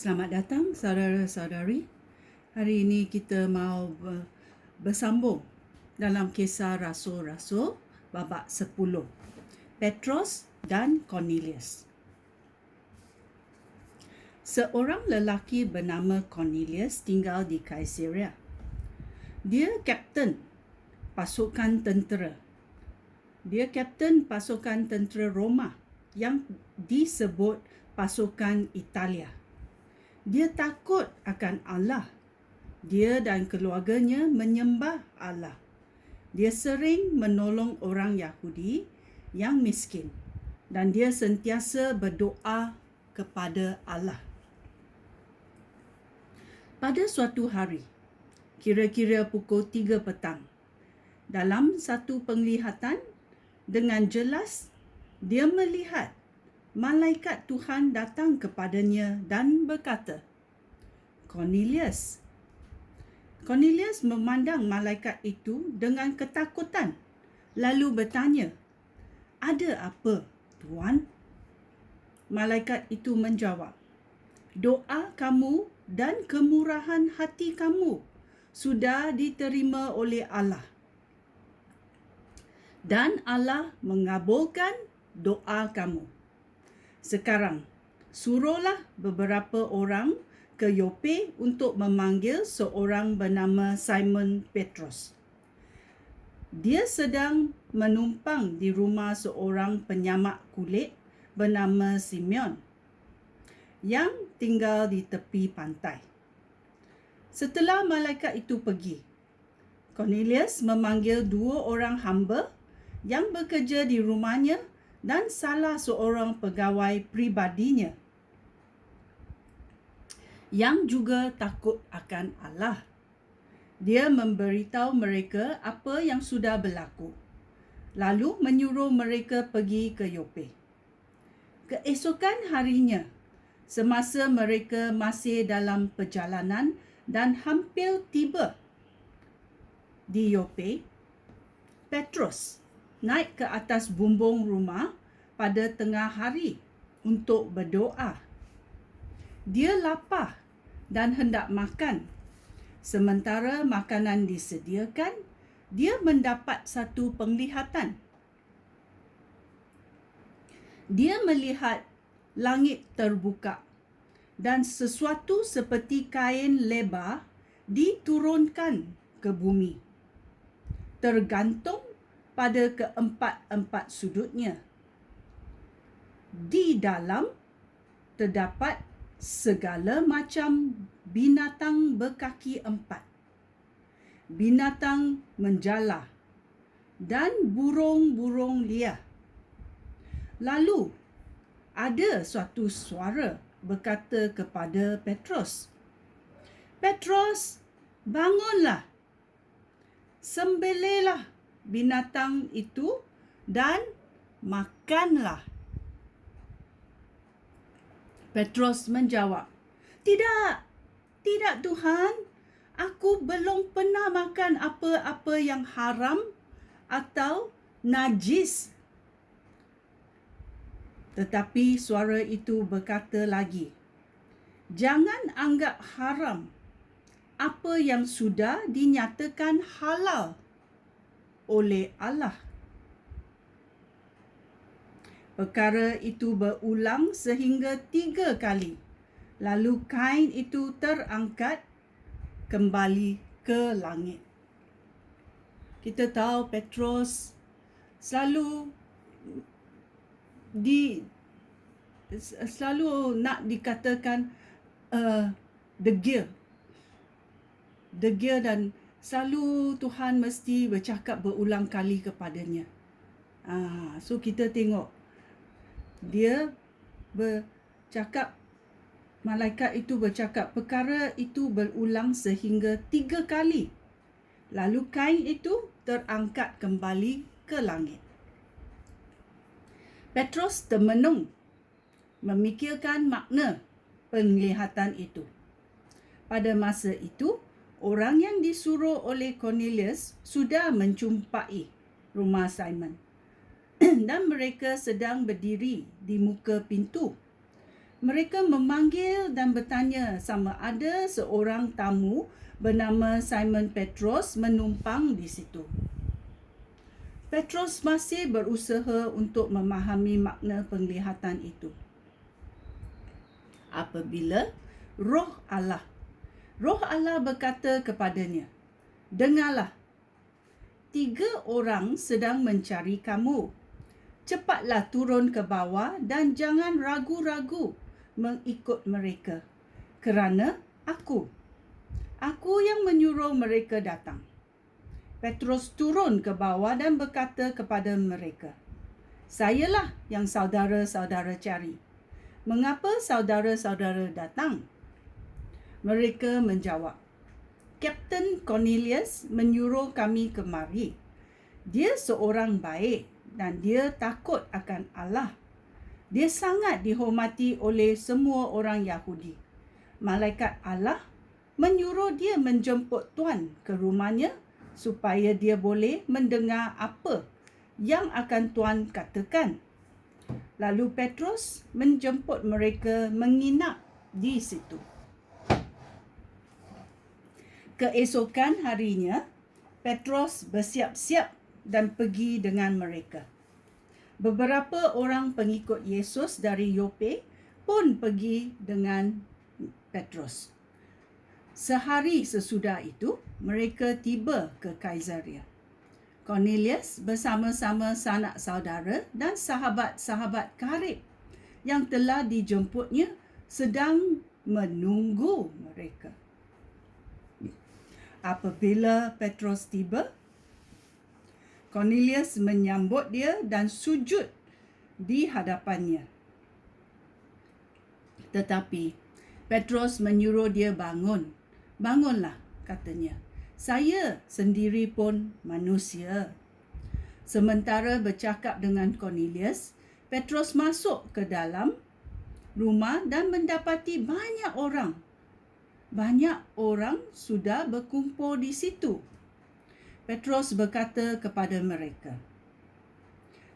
Selamat datang saudara-saudari. Hari ini kita mau bersambung dalam kisah Rasul-Rasul babak 10. Petrus dan Cornelius. Seorang lelaki bernama Cornelius tinggal di Kaisarea. Dia kapten pasukan tentera Roma yang disebut pasukan Italia. Dia takut akan Allah. Dia dan keluarganya menyembah Allah. Dia sering menolong orang Yahudi yang miskin dan dia sentiasa berdoa kepada Allah. Pada suatu hari, kira-kira pukul 3 petang, dalam satu penglihatan, dengan jelas dia melihat malaikat Tuhan datang kepadanya dan berkata, "Cornelius." Cornelius memandang malaikat itu dengan ketakutan, lalu bertanya, "Ada apa, Tuan?" Malaikat itu menjawab, "Doa kamu dan kemurahan hati kamu sudah diterima oleh Allah. Dan Allah mengabulkan doa kamu. Sekarang, suruhlah beberapa orang ke Yope untuk memanggil seorang bernama Simon Petrus. Dia sedang menumpang di rumah seorang penyamak kulit bernama Simeon yang tinggal di tepi pantai." Setelah malaikat itu pergi, Cornelius memanggil 2 orang hamba yang bekerja di rumahnya dan salah seorang pegawai pribadinya yang juga takut akan Allah. Dia memberitahu mereka apa yang sudah berlaku, lalu menyuruh mereka pergi ke Yope. Keesokan harinya, semasa mereka masih dalam perjalanan dan hampir tiba di Yope, Petrus naik ke atas bumbung rumah pada tengah hari untuk berdoa. Dia lapar dan hendak makan. Sementara makanan disediakan, dia mendapat satu penglihatan. Dia melihat langit terbuka dan sesuatu seperti kain lebar diturunkan ke bumi, tergantung pada keempat-empat sudutnya. Di dalam terdapat segala macam binatang berkaki 4, binatang menjala dan burung-burung liar. Lalu ada suatu suara berkata kepada Petrus, "Petrus, bangunlah. Sembelihlah binatang itu dan makanlah." Petrus menjawab, Tidak Tuhan. Aku belum pernah makan apa-apa yang haram atau najis." Tetapi suara itu berkata lagi, "Jangan anggap haram apa yang sudah dinyatakan halal oleh Allah." Perkara itu berulang sehingga 3 kali. Lalu kain itu terangkat kembali ke langit. Kita tahu Petrus selalu nak dikatakan degil dan selalu Tuhan mesti bercakap berulang kali kepadanya. So kita tengok dia bercakap, malaikat itu bercakap, perkara itu berulang sehingga 3 kali. Lalu kain itu terangkat kembali ke langit. Petrus termenung memikirkan makna penglihatan itu. Pada masa itu, orang yang disuruh oleh Cornelius sudah menjumpai rumah Simon dan mereka sedang berdiri di muka pintu. Mereka memanggil dan bertanya sama ada seorang tamu bernama Simon Petros menumpang di situ. Petros masih berusaha untuk memahami makna penglihatan itu. Apabila Roh Allah berkata kepadanya, "Dengarlah, 3 orang sedang mencari kamu. Cepatlah turun ke bawah dan jangan ragu-ragu mengikut mereka, kerana aku yang menyuruh mereka datang." Petrus turun ke bawah dan berkata kepada mereka, "Sayalah yang saudara-saudara cari. Mengapa saudara-saudara datang?" Mereka menjawab, "Kapten Cornelius menyuruh kami kemari. Dia seorang baik dan dia takut akan Allah. Dia sangat dihormati oleh semua orang Yahudi. Malaikat Allah menyuruh dia menjemput Tuan ke rumahnya supaya dia boleh mendengar apa yang akan Tuan katakan." Lalu Petrus menjemput mereka menginap di situ. Keesokan harinya, Petrus bersiap-siap dan pergi dengan mereka. Beberapa orang pengikut Yesus dari Yope pun pergi dengan Petrus. Sehari sesudah itu, mereka tiba ke Kaisarea. Cornelius bersama-sama sanak saudara dan sahabat-sahabat karib yang telah dijemputnya sedang menunggu mereka. Apabila Petrus tiba, Cornelius menyambut dia dan sujud di hadapannya. Tetapi Petrus menyuruh dia bangun. "Bangunlah," katanya. "Saya sendiri pun manusia." Sementara bercakap dengan Cornelius, Petrus masuk ke dalam rumah dan mendapati banyak orang sudah berkumpul di situ. Petrus berkata kepada mereka,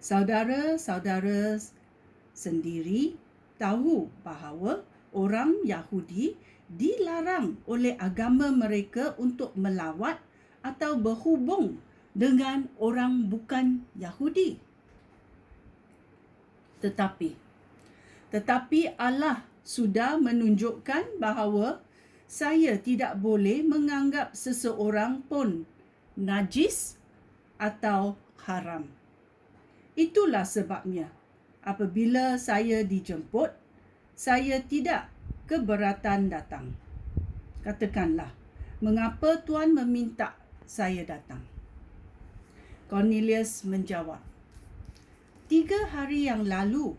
"Saudara-saudara sendiri tahu bahawa orang Yahudi dilarang oleh agama mereka untuk melawat atau berhubung dengan orang bukan Yahudi. Tetapi Allah sudah menunjukkan bahawa saya tidak boleh menganggap seseorang pun najis atau haram. Itulah sebabnya apabila saya dijemput, saya tidak keberatan datang. Katakanlah, mengapa Tuan meminta saya datang?" Cornelius menjawab, 3 hari yang lalu,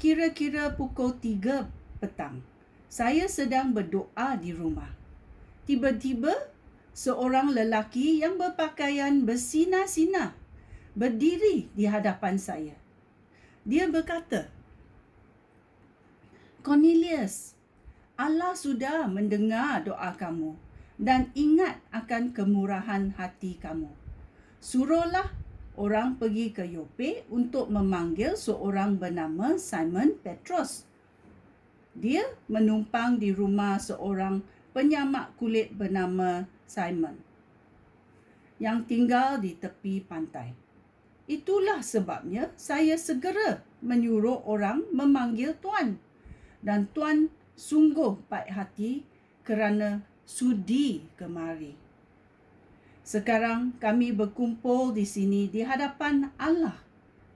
kira-kira pukul 3 petang, saya sedang berdoa di rumah. Tiba-tiba, seorang lelaki yang berpakaian bersinar-sinar berdiri di hadapan saya. Dia berkata, "Cornelius, Allah sudah mendengar doa kamu dan ingat akan kemurahan hati kamu. Suruhlah orang pergi ke Yope untuk memanggil seorang bernama Simon Petros. Dia menumpang di rumah seorang penyamak kulit bernama Simon yang tinggal di tepi pantai. Itulah sebabnya saya segera menyuruh orang memanggil Tuan. Dan Tuan sungguh baik hati kerana sudi kemari. Sekarang kami berkumpul di sini di hadapan Allah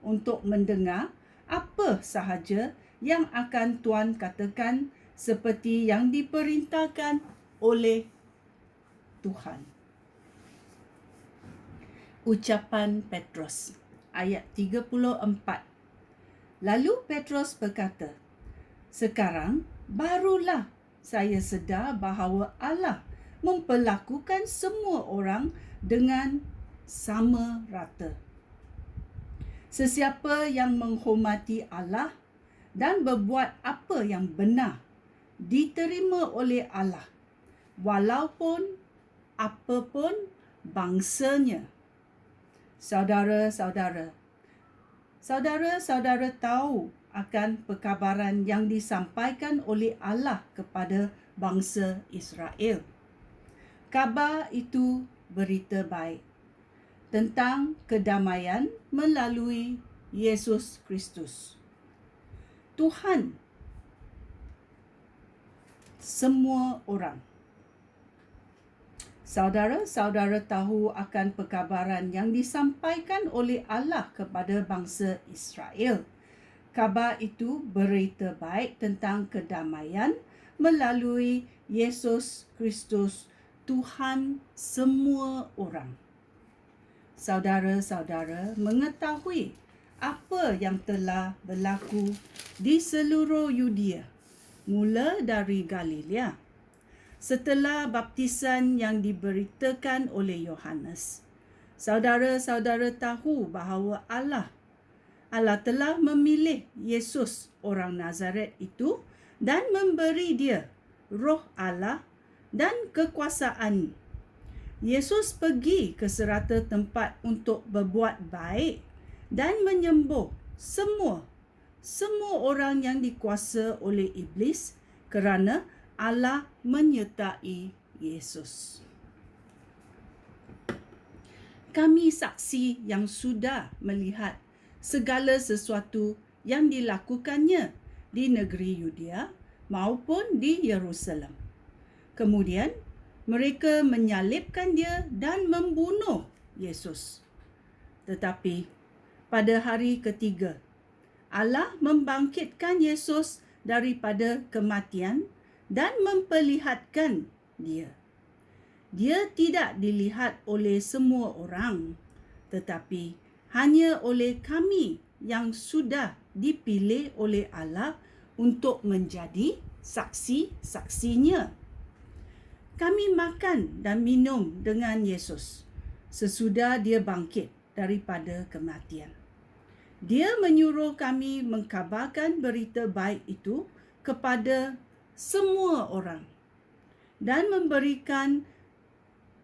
untuk mendengar apa sahaja yang akan Tuan katakan seperti yang diperintahkan oleh Tuhan." Ucapan Petrus, ayat 34. Lalu Petrus berkata, "Sekarang barulah saya sedar bahawa Allah memperlakukan semua orang dengan sama rata. Sesiapa yang menghormati Allah dan berbuat apa yang benar diterima oleh Allah, walaupun apapun bangsanya." Saudara-saudara tahu akan perkabaran yang disampaikan oleh Allah kepada bangsa Israel. Khabar itu berita baik tentang kedamaian melalui Yesus Kristus. Tuhan semua orang. Saudara-saudara tahu akan perkabaran yang disampaikan oleh Allah kepada bangsa Israel. Khabar itu berita baik tentang kedamaian melalui Yesus Kristus, Tuhan semua orang. Saudara-saudara mengetahui apa yang telah berlaku di seluruh Yudea, mula dari Galilea, setelah baptisan yang diberitakan oleh Yohanes. Saudara-saudara tahu bahawa Allah telah memilih Yesus orang Nazaret itu dan memberi dia Roh Allah dan kekuasaan. Yesus pergi ke serata tempat untuk berbuat baik dan menyembuh semua orang yang dikuasa oleh iblis kerana Allah menyertai Yesus. Kami saksi yang sudah melihat segala sesuatu yang dilakukannya di negeri Yudea maupun di Yerusalem. Kemudian mereka menyalibkan dia dan membunuh Yesus. Tetapi pada hari ketiga, Allah membangkitkan Yesus daripada kematian dan memperlihatkan dia. Dia tidak dilihat oleh semua orang, tetapi hanya oleh kami yang sudah dipilih oleh Allah untuk menjadi saksi-saksinya. Kami makan dan minum dengan Yesus sesudah dia bangkit daripada kematian. Dia menyuruh kami mengkabarkan berita baik itu kepada semua orang dan memberikan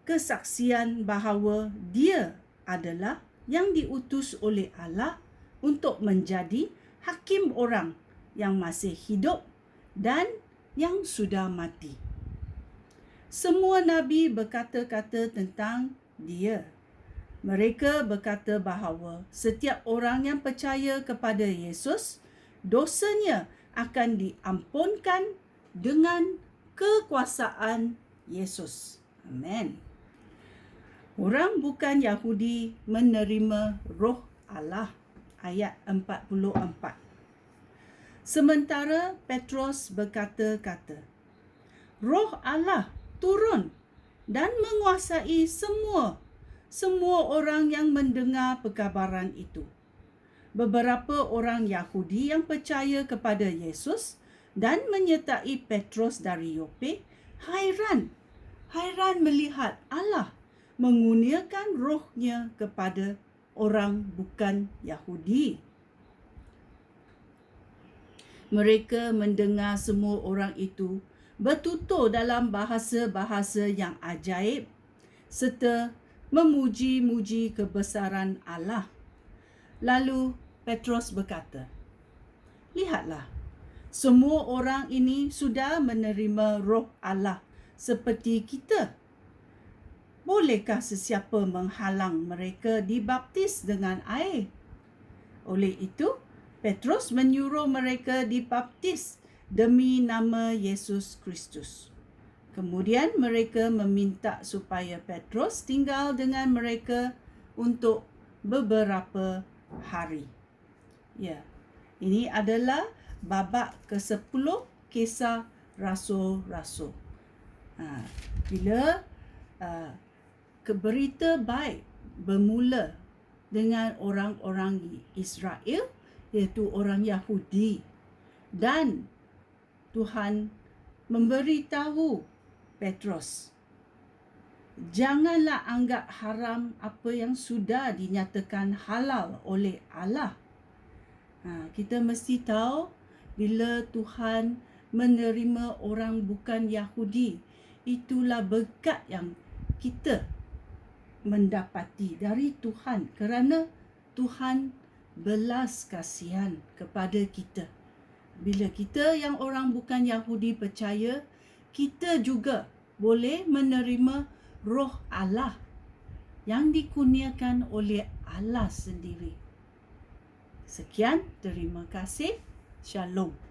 kesaksian bahawa dia adalah yang diutus oleh Allah untuk menjadi hakim orang yang masih hidup dan yang sudah mati. Semua nabi berkata-kata tentang dia. Mereka berkata bahawa setiap orang yang percaya kepada Yesus, dosanya akan diampunkan dengan kekuasaan Yesus. Amen. Orang bukan Yahudi menerima Roh Allah. Ayat 44. Sementara Petrus berkata-kata, Roh Allah turun dan menguasai semua orang yang mendengar perkabaran itu. Beberapa orang Yahudi yang percaya kepada Yesus dan menyertai Petrus dari Yope hairan melihat Allah mengurniakan rohnya kepada orang bukan Yahudi. Mereka mendengar semua orang itu bertutur dalam bahasa-bahasa yang ajaib serta memuji-muji kebesaran Allah. Lalu Petrus berkata, lihatlah, semua orang ini sudah menerima Roh Allah seperti kita. Bolehkah sesiapa menghalang mereka dibaptis dengan air? Oleh itu, Petrus menyuruh mereka dibaptis demi nama Yesus Kristus. Kemudian mereka meminta supaya Petrus tinggal dengan mereka untuk beberapa hari. Ya, ini adalah babak ke-10 kisah Rasul-Rasul. Bila berita baik bermula dengan orang-orang Israel, iaitu orang Yahudi, dan Tuhan memberitahu Petrus, janganlah anggap haram apa yang sudah dinyatakan halal oleh Allah. Kita mesti tahu bila Tuhan menerima orang bukan Yahudi, itulah berkat yang kita mendapati dari Tuhan, kerana Tuhan belas kasihan kepada kita. Bila kita yang orang bukan Yahudi percaya, kita juga boleh menerima Roh Allah yang dikurniakan oleh Allah sendiri. Sekian, terima kasih. Shalom.